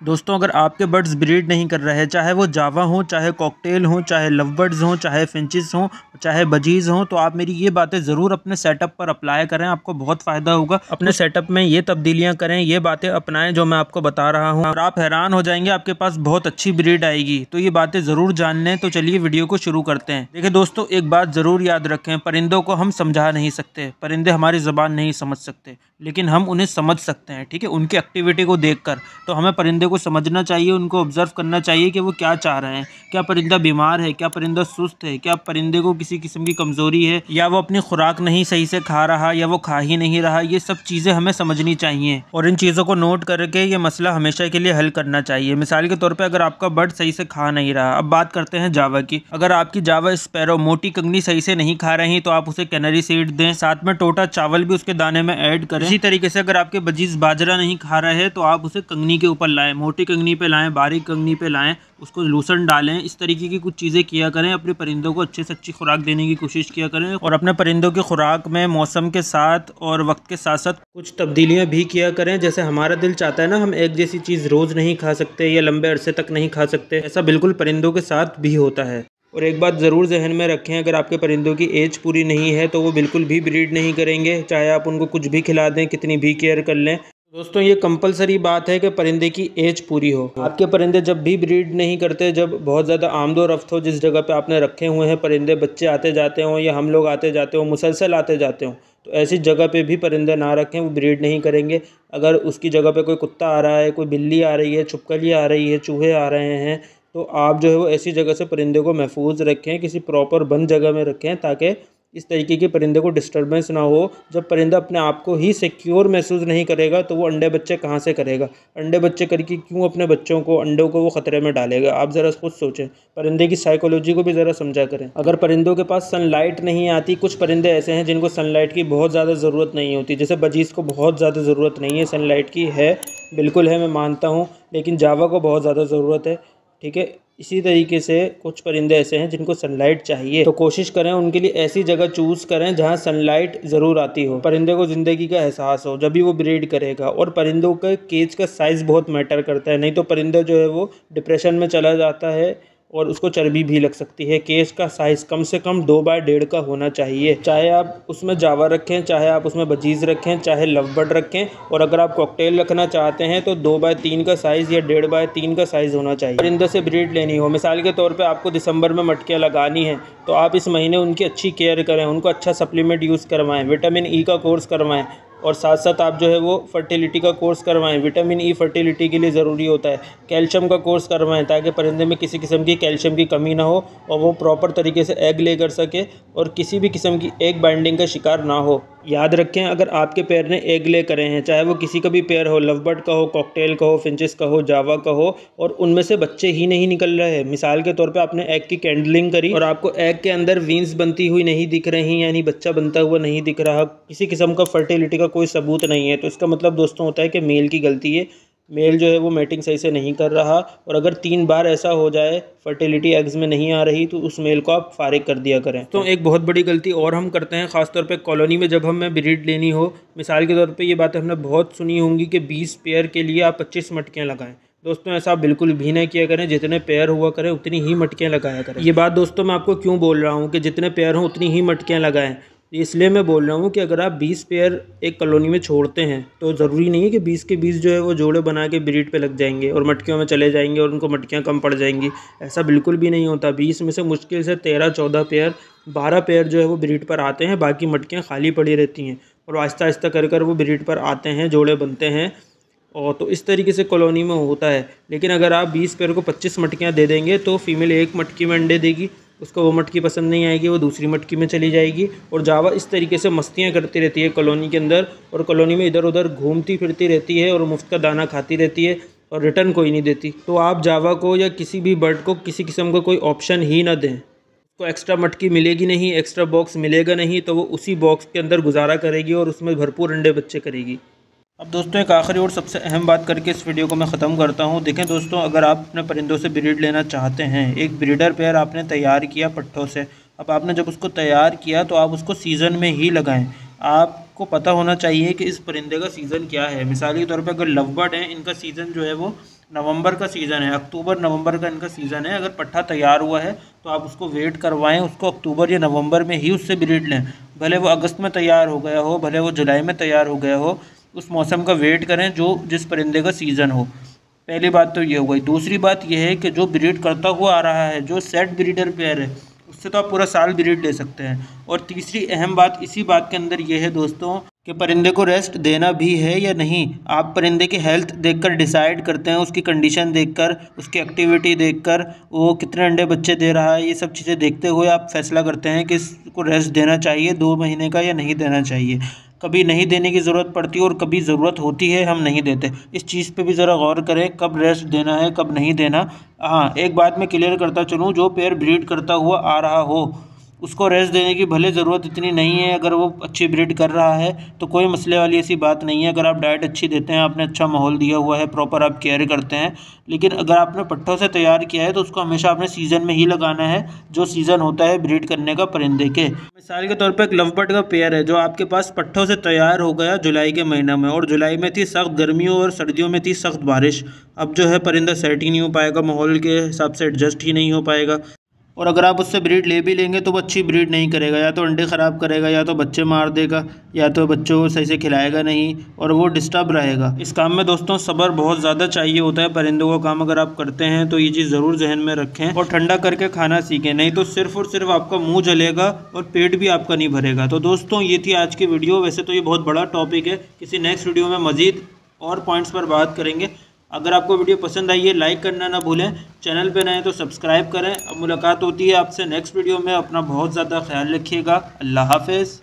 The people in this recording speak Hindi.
दोस्तों, अगर आपके बर्ड्स ब्रीड नहीं कर रहे हैं, चाहे वो जावा हों, चाहे कॉकटेल हों, चाहे लव बर्ड्स हों, चाहे फिंचेस हों, चाहे बजीज़ हों, तो आप मेरी ये बातें ज़रूर अपने सेटअप पर अप्लाई करें। आपको बहुत फ़ायदा होगा। अपने सेटअप में ये तब्दीलियां करें, ये बातें अपनाएं जो मैं आपको बता रहा हूं, और आप हैरान हो जाएंगे। आपके पास बहुत अच्छी ब्रीड आएगी। तो ये बातें ज़रूर जान लें। तो चलिए वीडियो को शुरू करते हैं। देखिए दोस्तों, एक बात ज़रूर याद रखें, परिंदों को हम समझा नहीं सकते। परिंदे हमारी ज़बान नहीं समझ सकते, लेकिन हम उन्हें समझ सकते हैं। ठीक है, उनकी एक्टिविटी को देखकर। तो हमें परिंदे को समझना चाहिए, उनको ऑब्जर्व करना चाहिए कि वो क्या चाह रहे हैं। क्या परिंदा बीमार है, क्या परिंदा सुस्त है, क्या परिंदे को किसी किस्म की कमज़ोरी है, या वो अपनी खुराक नहीं सही से खा रहा, या वो खा ही नहीं रहा। ये सब चीज़ें हमें समझनी चाहिए, और इन चीज़ों को नोट करके ये मसला हमेशा के लिए हल करना चाहिए। मिसाल के तौर पर अगर आपका बर्ड सही से खा नहीं रहा, अब बात करते हैं जावा की। अगर आपकी जावा स्पैरो मोटी कंगनी सही से नहीं खा रही, तो आप उसे कैनरी सीड दें, साथ में टोटा चावल भी उसके दाने में ऐड करें। इसी तरीके से अगर आपके बजीज़ बाजरा नहीं खा रहे हैं, तो आप उसे कंगनी के ऊपर लाएं, मोटी कंगनी पे लाएं, बारीक कंगनी पे लाएं, उसको लूसन डालें। इस तरीके की कुछ चीज़ें किया करें। अपने परिंदों को अच्छे से अच्छी खुराक देने की कोशिश किया करें, और अपने परिंदों की खुराक में मौसम के साथ और वक्त के साथ साथ कुछ तब्दीलियां भी किया करें। जैसे हमारा दिल चाहता है ना, हम एक जैसी चीज़ रोज़ नहीं खा सकते या लंबे अरसे तक नहीं खा सकते, ऐसा बिल्कुल परिंदों के साथ भी होता है। और एक बात ज़रूर जहन में रखें, अगर आपके परिंदों की एज पूरी नहीं है तो वो बिल्कुल भी ब्रीड नहीं करेंगे, चाहे आप उनको कुछ भी खिला दें, कितनी भी केयर कर लें। दोस्तों, ये कंपलसरी बात है कि परिंदे की एज पूरी हो। आपके परिंदे जब भी ब्रीड नहीं करते, जब बहुत ज़्यादा आमदोरफ्त हो, जिस जगह पे आपने रखे हुए हैं परिंदे, बच्चे आते जाते हों या हम लोग आते जाते हों, मुसलसल आते जाते हों, तो ऐसी जगह पे भी परिंदे ना रखें, वो ब्रीड नहीं करेंगे। अगर उसकी जगह पे कोई कुत्ता आ रहा है, कोई बिल्ली आ रही है, छिपकली आ रही है, चूहे आ रहे हैं, तो आप जो है वो ऐसी जगह से परिंदे को महफूज रखें, किसी प्रॉपर बंद जगह में रखें, ताकि इस तरीके के परिंदे को डिस्टर्बेंस ना हो। जब परिंदा अपने आप को ही सिक्योर महसूस नहीं करेगा, तो वो अंडे बच्चे कहाँ से करेगा? अंडे बच्चे करके क्यों अपने बच्चों को, अंडों को वो ख़तरे में डालेगा? आप ज़रा खुद सोचें, परिंदे की साइकोलॉजी को भी ज़रा समझा करें। अगर परिंदों के पास सनलाइट नहीं आती, कुछ परिंदे ऐसे हैं जिनको सनलाइट की बहुत ज़्यादा ज़रूरत नहीं होती, जैसे बजीज़ को बहुत ज़्यादा ज़रूरत नहीं है सनलाइट की, है बिल्कुल है, मैं मानता हूँ, लेकिन जावा को बहुत ज़्यादा ज़रूरत है। ठीक है, इसी तरीके से कुछ परिंदे ऐसे हैं जिनको सनलाइट चाहिए, तो कोशिश करें उनके लिए ऐसी जगह चूज़ करें जहां सनलाइट ज़रूर आती हो, परिंदे को ज़िंदगी का एहसास हो, जब भी वो ब्रीड करेगा। और परिंदों के केज का साइज़ बहुत मैटर करता है, नहीं तो परिंदा जो है वो डिप्रेशन में चला जाता है और उसको चर्बी भी लग सकती है। केज का साइज़ कम से कम 2x1.5 का होना चाहिए। चाहे आप उसमें जावा रखें, चाहे आप उसमें बजीज़ रखें, चाहे लव बर्ड रखें, और अगर आप कॉकटेल रखना चाहते हैं तो 2x3 का साइज़ या 1.5x3 का साइज़ होना चाहिए। परिंदों से ब्रीड लेनी हो, मिसाल के तौर पे आपको दिसंबर में मटकियाँ लगानी हैं, तो आप इस महीने उनकी अच्छी केयर करें, उनको अच्छा सप्लीमेंट यूज़ करवाएं, विटामिन ई का कोर्स करवाएं, और साथ साथ आप जो है वो फर्टिलिटी का कोर्स करवाएं। विटामिन ई फर्टिलिटी के लिए ज़रूरी होता है। कैल्शियम का कोर्स करवाएं, ताकि परिंदे में किसी किस्म की कैल्शियम की कमी ना हो, और वो प्रॉपर तरीके से एग ले कर सके, और किसी भी किस्म की एग बाइंडिंग का शिकार ना हो। याद रखें, अगर आपके पेयर ने एग ले करे हैं, चाहे वो किसी का भी पेयर हो, लव बर्ड का हो, कॉकटेल का हो, फिंचेस का हो, जावा का हो, और उनमें से बच्चे ही नहीं निकल रहे हैं, मिसाल के तौर पे आपने एग की कैंडलिंग करी और आपको एग के अंदर वीन्स बनती हुई नहीं दिख रही, यानी बच्चा बनता हुआ नहीं दिख रहा, किसी किस्म का फर्टिलिटी का कोई सबूत नहीं है, तो इसका मतलब दोस्तों होता है कि मेल की गलती है। मेल जो है वो मेटिंग सही से नहीं कर रहा, और अगर 3 बार ऐसा हो जाए, फर्टिलिटी एग्स में नहीं आ रही, तो उस मेल को आप फारिग कर दिया करें। तो एक बहुत बड़ी गलती और हम करते हैं, ख़ासतौर पे कॉलोनी में जब हमें ब्रीड लेनी हो। मिसाल के तौर पे ये बातें हमने बहुत सुनी होंगी कि 20 पेयर के लिए आप 25 मटकियाँ लगाएं। दोस्तों, ऐसा आप बिल्कुल भी नहीं किया करें। जितने पेयर हुआ करें उतनी ही मटकियाँ लगाया करें। ये बात दोस्तों मैं आपको क्यों बोल रहा हूँ कि जितने पेयर हों उतनी ही मटकियाँ लगाएं, इसलिए मैं बोल रहा हूँ कि अगर आप 20 पेयर एक कॉलोनी में छोड़ते हैं, तो ज़रूरी नहीं है कि 20 के 20 जो है वो जोड़े बना के ब्रीड पे लग जाएंगे और मटकियों में चले जाएंगे और उनको मटकियाँ कम पड़ जाएंगी। ऐसा बिल्कुल भी नहीं होता। 20 में से मुश्किल से 13-14 पेयर, 12 पेयर जो है वो ब्रीड पर आते हैं, बाकी मटकियाँ खाली पड़ी रहती हैं, और आहिस्ता आहिस्ता कर कर वो ब्रीड पर आते हैं, जोड़े बनते हैं। और तो इस तरीके से कॉलोनी में होता है। लेकिन अगर आप 20 पेयर को 25 मटकियाँ दे देंगे, तो फीमेल एक मटकी में अंडे देगी, उसको वो मटकी पसंद नहीं आएगी, वो दूसरी मटकी में चली जाएगी, और जावा इस तरीके से मस्तियाँ करती रहती है कॉलोनी के अंदर, और कॉलोनी में इधर उधर घूमती फिरती रहती है और मुफ्त का दाना खाती रहती है, और रिटर्न कोई नहीं देती। तो आप जावा को या किसी भी बर्ड को किसी किस्म का कोई ऑप्शन ही ना दें। उसको एक्स्ट्रा मटकी मिलेगी नहीं, एक्स्ट्रा बॉक्स मिलेगा नहीं, तो वो उसी बॉक्स के अंदर गुजारा करेगी और उसमें भरपूर अंडे बच्चे करेगी। अब दोस्तों, एक आखिरी और सबसे अहम बात करके इस वीडियो को मैं ख़त्म करता हूँ। देखें दोस्तों, अगर आप अपने परिंदों से ब्रीड लेना चाहते हैं, एक ब्रीडर पेयर आपने तैयार किया पट्ठों से। अब आपने जब उसको तैयार किया तो आप उसको सीज़न में ही लगाएं। आपको पता होना चाहिए कि इस परिंदे का सीज़न क्या है। मिसाल के तौर पे अगर लव बर्ड हैं, इनका सीज़न जो है वो नवंबर का सीज़न है, अक्टूबर नवंबर का इनका सीज़न है। अगर पट्ठा तैयार हुआ है तो आप उसको वेट करवाएं, उसको अक्टूबर या नवंबर में ही उससे ब्रीड लें। भले वो अगस्त में तैयार हो गया हो, भले वो जुलाई में तैयार हो गया हो, उस मौसम का वेट करें जो जिस परिंदे का सीज़न हो। पहली बात तो ये हो गई। दूसरी बात यह है कि जो ब्रीड करता हुआ आ रहा है, जो सेट ब्रीडर पेयर है, उससे तो आप पूरा साल ब्रीड ले सकते हैं। और तीसरी अहम बात इसी बात के अंदर ये है दोस्तों कि परिंदे को रेस्ट देना भी है या नहीं। आप परिंदे की हेल्थ देखकर डिसाइड करते हैं, उसकी कंडीशन देखकर, उसकी एक्टिविटी देखकर, वो कितने अंडे बच्चे दे रहा है, ये सब चीज़ें देखते हुए आप फैसला करते हैं कि इसको रेस्ट देना चाहिए 2 महीने का या नहीं देना चाहिए। कभी नहीं देने की ज़रूरत पड़ती है और कभी ज़रूरत होती है हम नहीं देते। इस चीज़ पे भी ज़रा गौर करें, कब रेस्ट देना है कब नहीं देना। हाँ, एक बात मैं क्लियर करता चलूँ, जो पेयर ब्रीड करता हुआ आ रहा हो उसको रेस्ट देने की भले ज़रूरत इतनी नहीं है। अगर वो अच्छी ब्रीड कर रहा है तो कोई मसले वाली ऐसी बात नहीं है। अगर आप डाइट अच्छी देते हैं, आपने अच्छा माहौल दिया हुआ है, प्रॉपर आप केयर करते हैं। लेकिन अगर आपने पट्ठों से तैयार किया है तो उसको हमेशा आपने सीज़न में ही लगाना है, जो सीज़न होता है ब्रीड करने का परिंदे के। मिसाल के तौर पर एक लवबर्ड का पेयर है जो आपके पास पट्ठों से तैयार हो गया जुलाई के महीना में, और जुलाई में थी सख्त गर्मियों और सर्दियों में थी सख्त बारिश। अब जो है परिंदा सेट ही नहीं हो पाएगा, माहौल के हिसाब से एडजस्ट ही नहीं हो पाएगा। और अगर आप उससे ब्रीड ले भी लेंगे तो वो अच्छी ब्रीड नहीं करेगा, या तो अंडे ख़राब करेगा, या तो बच्चे मार देगा, या तो बच्चों को सही से खिलाएगा नहीं, और वो डिस्टर्ब रहेगा। इस काम में दोस्तों सब्र बहुत ज़्यादा चाहिए होता है। परिंदों का काम अगर आप करते हैं तो ये चीज़ ज़रूर जहन में रखें और ठंडा करके खाना सीखें, नहीं तो सिर्फ और सिर्फ आपका मुँह जलेगा और पेट भी आपका नहीं भरेगा। तो दोस्तों ये थी आज की वीडियो। वैसे तो ये बहुत बड़ा टॉपिक है, किसी नेक्स्ट वीडियो में मज़ीद और पॉइंट्स पर बात करेंगे। अगर आपको वीडियो पसंद आई है लाइक करना ना भूलें, चैनल पे नए तो सब्सक्राइब करें। अब मुलाकात होती है आपसे नेक्स्ट वीडियो में। अपना बहुत ज़्यादा ख्याल रखिएगा। अल्लाह हाफ़िज़।